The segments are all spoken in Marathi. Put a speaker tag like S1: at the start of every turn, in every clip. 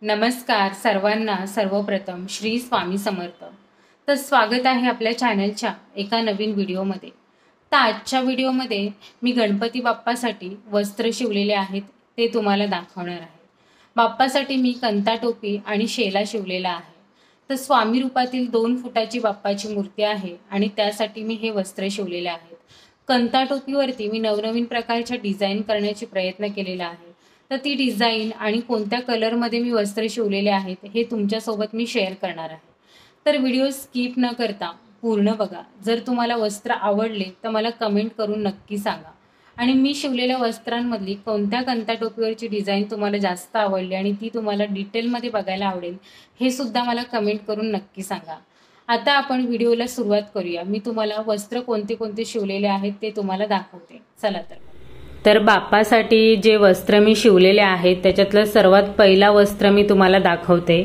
S1: नमस्कार सर्वांना। सर्वप्रथम श्री स्वामी समर्थ। तर स्वागत आहे आपल्या चॅनलच्या एका नवीन व्हिडिओमध्ये। तर आजच्या व्हिडिओमध्ये मी गणपती बाप्पासाठी वस्त्र शिवलेले आहेत ते तुम्हाला दाखवणार आहे। बाप्पासाठी मी कंता टोपी आणि शेला शिवलेला आहे। तर स्वामी रूपातील 2 फुटाची बाप्पाची मूर्ती आहे आणि त्यासाठी मी हे वस्त्र शिवलेले आहेत। कंता टोपीवरती मी नवनवीन प्रकारच्या डिझाईन करण्याचा प्रयत्न केलेला आहे। तर ती डिझाईन आणि कोणत्या कलरमध्ये मी वस्त्र शिवलेले आहेत हे तुमच्यासोबत मी शेअर करणार आहे। तर व्हिडिओ स्किप न करता पूर्ण बघा। जर तुम्हाला वस्त्र आवडले तर मला कमेंट करून नक्की सांगा आणि मी शिवलेल्या वस्त्रांमधली कोणत्या कंता टोपीवरची डिझाईन तुम्हाला जास्त आवडली आणि ती तुम्हाला डिटेलमध्ये बघायला आवडेल हे सुद्धा मला कमेंट करून नक्की सांगा। आता आपण व्हिडिओला सुरुवात करूया। मी तुम्हाला वस्त्र कोणते कोणते शिवलेले आहेत ते तुम्हाला दाखवते। चला तर बाप्पासाठी जे वस्त्र मी शिवलेले आहेत त्याच्यातलं सर्वात पहिला वस्त्र मी तुम्हाला दाखवते।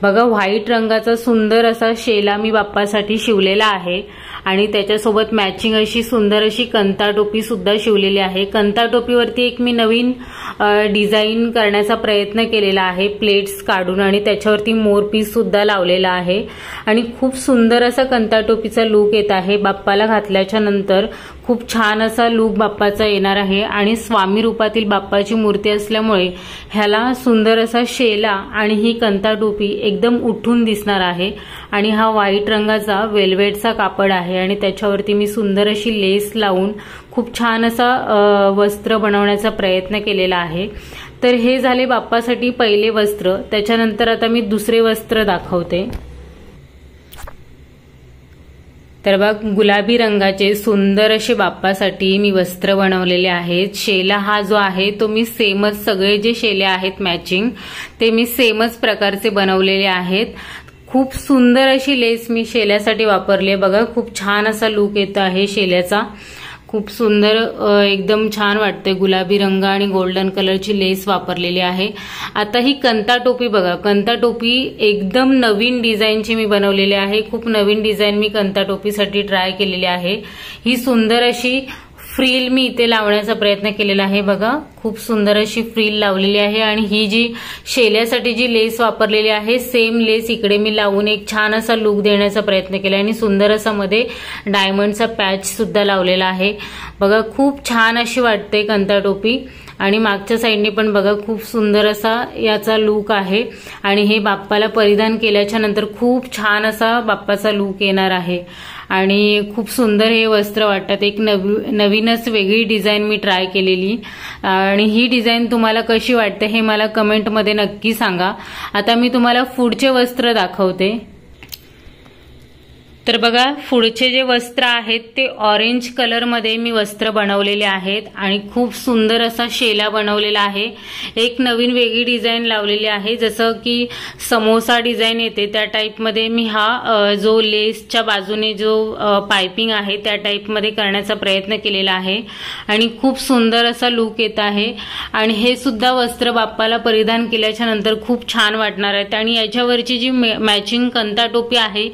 S1: बघा, व्हाईट रंगाचा सुंदर असा शेला मी बाप्पासाठी शिवलेला आहे आणि त्याच्यासोबत मॅचिंग अशी सुंदर अशी कंता टोपी सुद्धा शिवलेली आहे। कंता टोपीवरती एक मी नवीन डिझाईन करण्याचा प्रयत्न केलेला आहे, प्लेट्स काढून, आणि त्याच्यावरती मोर पीस सुद्धा लावलेला आहे आणि खूप सुंदर असा कंता टोपीचा लुक येत आहे। बाप्पाला घातल्याच्या नंतर खूप छान असा लुक बाप्पाचा येणार आहे आणि स्वामी रूपातील बाप्पाची मूर्ती असल्यामुळे ह्याला सुंदर असा शेला आणि ही कंता टोपी एकदम उठून दिसणार आहे। आणि हा व्हाईट रंगाचा वेल्वेटचा कापड आहे आणि त्याच्यावरती मी सुंदर अशी लेस लावून खूप छान असा वस्त्र बनवण्याचा प्रयत्न केलेला आहे। तर हे झाले बाप्पासाठी पहिले वस्त्र। त्याच्यानंतर आता मी दुसरे वस्त्र दाखवते। तर बघ, गुलाबी रंगाचे सुंदर असे बाप्पासाठी मी वस्त्र बनवलेले आहेत। शेला हा जो आहे तो मी सेमच, सगळे जे शेले आहेत मॅचिंग ते मी सेमच प्रकारचे बनवलेले आहेत। खूप सुंदर अशी लेस मी शेल्यासाठी वापरली। बघा, खूप छान असा लुक येतो आहे शेल्याचा, खूप सुंदर एकदम छान वाटते। गुलाबी रंग आणि गोल्डन कलरची लेस वापरलेली आहे। आता ही कंता टोपी बघा, कंता टोपी एकदम नवीन डिझाईनची मी बनवलेली आहे। खूप नवीन डिझाईन मी कंता टोपीसाठी ट्राय केलेली आहे। ही सुंदर अशी फ्रिल मी इथे लावण्याचा प्रयत्न केलेला आहे। बघा, खूप सुंदर अशी फ्रिल लावलेली आहे आणि ही जी शेल्यासाठी जी लेस वापरलेली आहे सेम लेस इकडे मी लावून एक छान असा लुक देण्याचा प्रयत्न केला आणि सुंदर असा मध्ये डायमंडचा पॅच सुद्धा लावलेला आहे। बघा, खूप छान अशी वाटते कंता टोपी आणि मागच्या साईडने पण बघा खूप सुंदर असा याचा लुक आहे आणि हे बाप्पाला परिधान केल्याच्या नंतर खूप छान असा बाप्पाचा लुक येणार आहे आणि खूप सुंदर हे वस्त्र वाटतात। एक नवीनच वेगळी डिझाईन मी ट्राय केलेली आणि ही डिझाईन तुम्हाला कशी वाटते हे मला कमेंटमध्ये नक्की सांगा। आता मी तुम्हाला पुढचे वस्त्र दाखवते। तर बघा, पुढचे जे वस्त्र आहेत ते ऑरेंज कलरमध्ये मी वस्त्र बनवलेले आहेत आणि खूप सुंदर असा शेला बनवलेला आहे। एक नवीन वेगळी डिझाईन लावलेली आहे, जसं की समोसा डिझाईन येते त्या टाईपमध्ये मी हा जो लेसच्या बाजूने जो पाइपिंग आहे त्या टाईपमध्ये करण्याचा प्रयत्न केलेला आहे आणि खूप सुंदर असा लुक येत आहे आणि हे सुद्धा वस्त्र बाप्पाला परिधान केल्याच्या नंतर खूप छान वाटणार आहे। आणि याच्यावरची जी मॅचिंग कंता टोपी आहे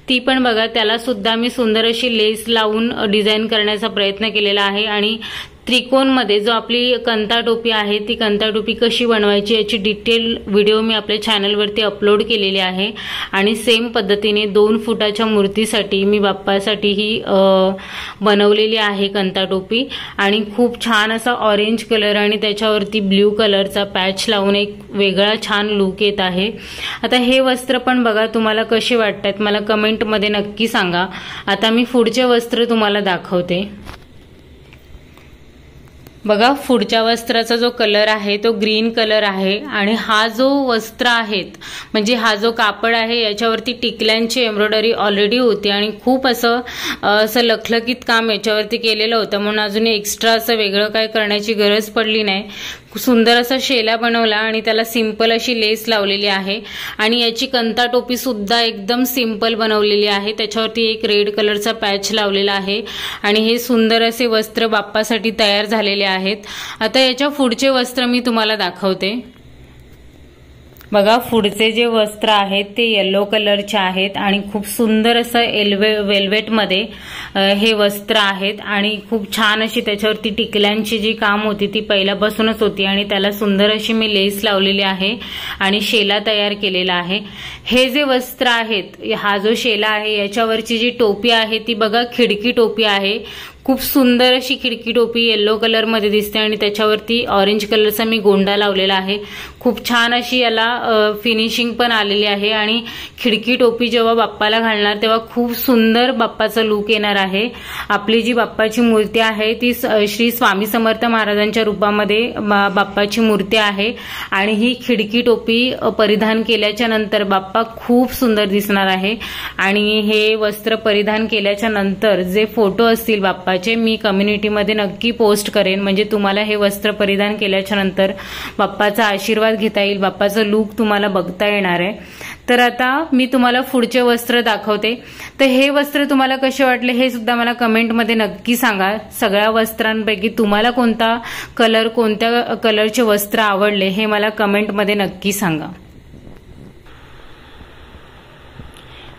S1: ती पण बघा, त्याला सुद्धा मी सुंदर अशी लेस लावून डिझाईन करण्याचा प्रयत्न केलेला आहे आणि त्रिकोणमध्ये जो आपली कंता टोपी आहे ती कंता टोपी कशी बनवायची याची डिटेल व्हिडिओ मी आपल्या चॅनलवरती अपलोड केलेली आहे आणि सेम पद्धतीने 2 फुटाच्या मूर्तीसाठी मी बाप्पासाठी ही बनवलेली आहे कंता टोपी आणि खूप छान असा ऑरेंज कलर आणि त्याच्यावरती ब्ल्यू कलरचा पॅच लावून एक वेगळा छान लुक येत आहे। आता हे वस्त्र पण बघा तुम्हाला कसे वाटतात मला कमेंटमध्ये नक्की सांगा। आता मी पुढचे वस्त्र तुम्हाला दाखवते। बघा, पुढच्या वस्त्राचा जो कलर आहे तो ग्रीन कलर आहे आणि हा जो वस्त्र आहेत म्हणजे हा जो कापड आहे याच्यावरती टिकल्यांची एम्ब्रॉयडरी ऑलरेडी होती आणि खूप असं लखलखीत काम याच्यावरती केलेलं होतं, म्हणून अजून एक्स्ट्रा असं वेगळं काय करण्याची गरज पडली नाही। सुंदर असा शेला बनवला आणि त्याला सिंपल अशी लेस लावलेली आहे आणि याची कंता टोपी सुद्धा एकदम सिंपल बनवलेली आहे। त्याच्यावरती एक रेड कलरचा पॅच लावलेला आहे आणि हे सुंदर असे वस्त्र बाप्पासाठी तयार झालेले आहेत। आता याच्या पुढचे वस्त्र मी तुम्हाला दाखवते। बघा पुढचे जे वस्त्र आहेत ते येलो कलरचे आहेत आणि खूप सुंदर असं वेल्वेटमध्ये हे वस्त्र आहेत आणि खूप छान अशी त्याच्यावरती टिकल्यांची जी काम होती ती पहिल्यापासूनच होती आणि त्याला सुंदर अशी मी लेस लावलेली आहे आणि शेला तयार केलेला आहे। हे जे वस्त्र आहेत, हा जो शेला आहे याच्यावरची जी टोपी आहे ती बघा खिडकी टोपी आहे। खूप सुंदर अशी खिडकी टोपी येलो कलर मध्ये दिसते आणि त्याच्यावरती ऑरेंज कलरचा मी गोंडा लावलेला आहे। खूप छान अशी याला फिनिशिंग पण आलेली आहे आणि खिडकी टोपी जेव्हा बाप्पाला घालणार तेव्हा खूप सुंदर बाप्पाचा लुक येणार आहे। आपली जी बाप्पाची मूर्ती आहे ती श्री स्वामी समर्थ महाराजांच्या रूपामध्ये बाप्पाची मूर्ती आहे आणि ही खिडकी टोपी परिधान केल्याच्या नंतर बाप्पा खूप सुंदर दिसणार आहे। आणि हे वस्त्र परिधान केल्याच्या नंतर जे फोटो असतील बाप्पाचे मी कम्युनिटीमध्ये नक्की पोस्ट करेन, म्हणजे तुम्हाला हे वस्त्र परिधान केल्याच्या नंतर बाप्पाचा आशीर्वाद घेता येईल, बाप्पाचा लुक तुम्हाला बघता येणार आहे। तर आता मी तुम्हाला पुढचे वस्त्र दाखवते। तर हे वस्त्र तुम्हाला कसे वाटले हे सुद्धा मला कमेंटमध्ये नक्की सांगा। सगळ्या वस्त्रांपैकी तुम्हाला कोणता कलर, कोणत्या कलरचे वस्त्र आवडले हे मला कमेंटमध्ये नक्की सांगा।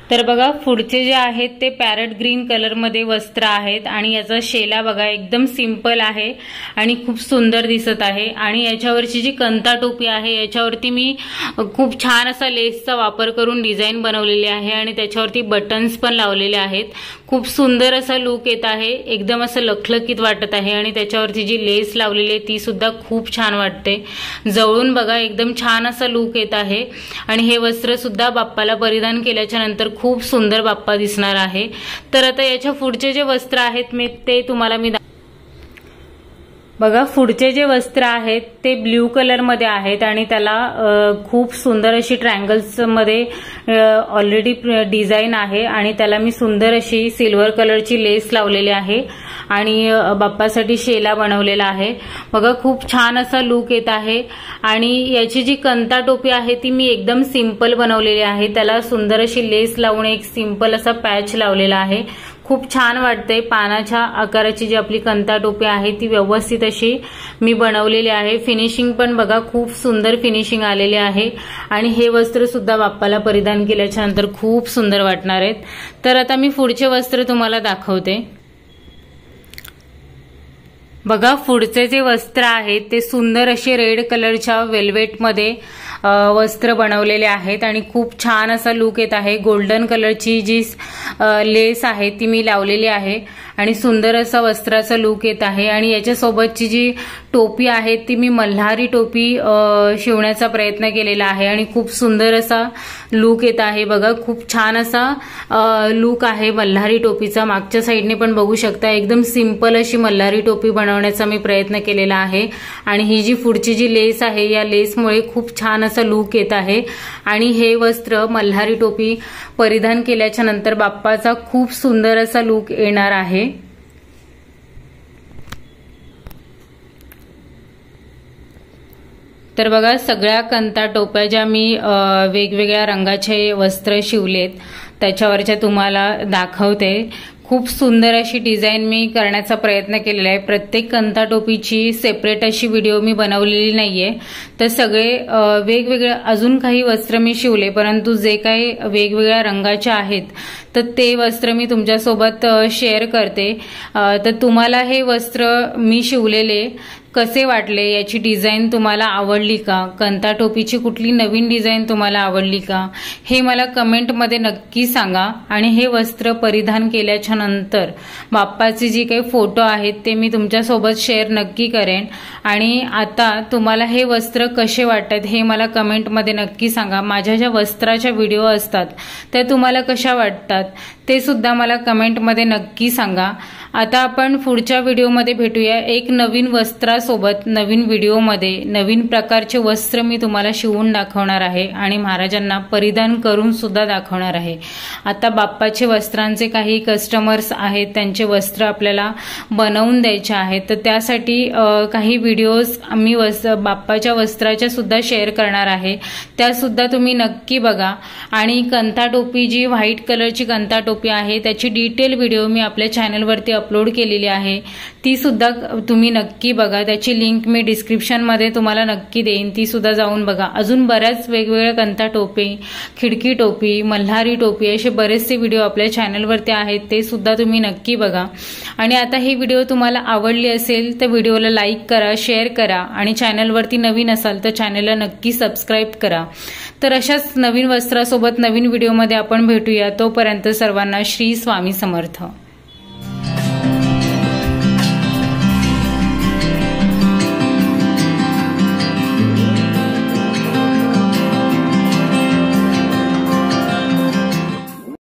S1: तर बघा पुढचे जे आहेत ते पॅरट ग्रीन कलर मध्ये वस्त्र आहेत आणि याचा शेला बघा एकदम सिंपल आहे आणि खूप सुंदर दिसत आहे आणि याच्यावरची जी कंता टोपी आहे याच्यावरती मी खूप छान असा लेसचा वापर करून डिझाईन बनवलेली आहे आणि त्याच्यावरती बटन्स पण लावलेले आहेत। खूप सुंदर असा लुक येत आहे, एकदम असं लखलखीत वाटत आहे आणि त्याच्यावरती जी लेस लावलेली आहे ती सुद्धा खूप छान वाटते। जवळून बघा एकदम छान असा लुक येत आहे आणि हे वस्त्र सुद्धा बाप्पाला परिधान केल्याच्या नंतर खूप सुंदर बाप्पा दिसणार आहे। तर आता याच्या पुढचे जे वस्त्र आहेत ते तुम्हाला मी बघा पुढचे जे वस्त्र आहेत ते ब्ल्यू कलर मध्ये आहेत आणि त्याला खूप सुंदर अशी ट्रायंगल्स मध्ये ऑलरेडी डिझाईन आहे आणि त्याला मी सुंदर अशी सिल्वर कलरची लेस लावलेली आहे आणि बाप्पासाठी शेला बनवलेला आहे। बघा खूप छान असा लुक येत आहे आणि याची जी कंता टोपी आहे ती मी एकदम सिंपल बनवलेली आहे, त्याला सुंदर अशी लेस लावून एक सिंपल असा पॅच लावलेला आहे। खूप छान वाटते। पानाच्या आकाराची जी आपली कंता टोपी आहे ती व्यवस्थित अशी मी बनवलेली आहे। फिनिशिंग पण बघा खूप सुंदर फिनिशिंग आलेली आहे आणि हे वस्त्र सुद्धा बाप्पाला परिधान केल्याच्या नंतर खूप सुंदर वाटणार आहेत। तर आता मी पुढचे वस्त्र तुम्हाला दाखवते। बघा पुढचे जे वस्त्र आहेत ते सुंदर असे रेड कलरच्या वेल्वेटमध्ये वस्त्र बनवलेले आहेत आणि खूप छान असा लुक येत आहे। गोल्डन कलरची जी लेस आहे ती मी लावलेली आहे आणि सुंदर असा वस्त्राचा लुक येत आहे आणि याच्या सोबतची जी टोपी आहे ती मी मल्हारी टोपी शिवण्याचा प्रयत्न केलेला आहे आणि खूप सुंदर असा लुक येत आहे। बघा खूप छान असा लुक आहे मल्हारी टोपीचा। मागच्या साईडने पण बघू शकता एकदम सिंपल अशी मल्हारी टोपी बनवण्याचा मी प्रयत्न केलेला आहे आणि ही जी पुढची जी लेस आहे या लेसमुळे खूप छान असा लुक येत आहे आणि हे वस्त्र मल्हारी टोपी परिधान केल्याच्या नंतर बाप्पाचा खूप सुंदर असा लुक येणार आहे। तर बघा सगळ्या कंता टोप्या ज्या मी वेगवेगळ्या रंगाचे वस्त्र शिवलेत त्याच्यावरच्या तुम्हाला दाखवते। खूप सुंदर अशी डिझाईन मी करण्याचा प्रयत्न केलेला आहे। प्रत्येक कंता टोपीची सेपरेट अशी व्हिडिओ मी बनवलेली नाहीये। तर सगळे वेगवेगळे अजून काही वस्त्र मी शिवले, परंतु जे काही वेगवेगळ्या रंगाचे आहेत तर ते वस्त्र मी तुमच्यासोबत शेअर करते। तर तुम्हाला हे वस्त्र मी शिवलेले कसे वाटले, याची डिझाईन तुम्हाला आवडली का, कंता टोपीची कुठली नवीन डिझाईन तुम्हाला आवडली का हे मला कमेंटमध्ये नक्की सांगा। आणि हे वस्त्र परिधान केल्याच्या नंतर बाप्पाचे जे काही फोटो आहेत ते मी तुमच्यासोबत शेअर नक्की करेन। आणि आता तुम्हाला हे वस्त्र कसे वाटतात हे मला कमेंटमध्ये नक्की सांगा। माझ्या ज्या वस्त्राच्या व्हिडिओ असतात त्या तुम्हाला कशा वाटतात ते सुद्धा मला कमेंटमध्ये नक्की सांगा। आता आपण पुढच्या व्हिडिओमध्ये भेटूया एक नवीन वस्त्रासोबत, नवीन व्हिडिओमध्ये नवीन प्रकारचे वस्त्र मी तुम्हाला शिवून दाखवणार आहे आणि महाराजांना परिधान करून सुद्धा दाखवणार आहे। आता बाप्पाचे वस्त्रांचे काही कस्टमर्स आहेत, त्यांचे वस्त्र आपल्याला बनवून द्यायचे आहेत, तर त्यासाठी काही व्हिडिओज मी बाप्पाच्या वस्त्राच्या सुद्धा शेअर करणार आहे, त्या सुद्धा तुम्ही नक्की बघा। आणि कंता टोपी जी व्हाईट कलरची कंता टोपी आहे त्याची डिटेल व्हिडिओ मी आपल्या चॅनलवरती अपलोड केलेली आहे ती सुद्धा तुम्ही नक्की बघा। त्याची लिंक मी डिस्क्रिप्शनमध्ये तुम्हाला नक्की देईन, ती सुद्धा जाऊन बघा। अजून बऱ्याच वेगवेगळ्या कंता टोपी, खिडकी टोपी, मल्हारी टोपी असे बरेचसे व्हिडिओ आपल्या चॅनलवरती आहेत, ते सुद्धा तुम्ही नक्की बघा। आणि आता ही व्हिडिओ तुम्हाला आवडली असेल तर व्हिडिओला लाईक करा, शेअर करा आणि चॅनलवरती नवीन असाल तर चॅनलला नक्की सबस्क्राईब करा। तर अशाच नवीन वस्त्रासोबत नवीन व्हिडिओमध्ये आपण भेटूया। तोपर्यंत सर्वांना श्री स्वामी समर्थ।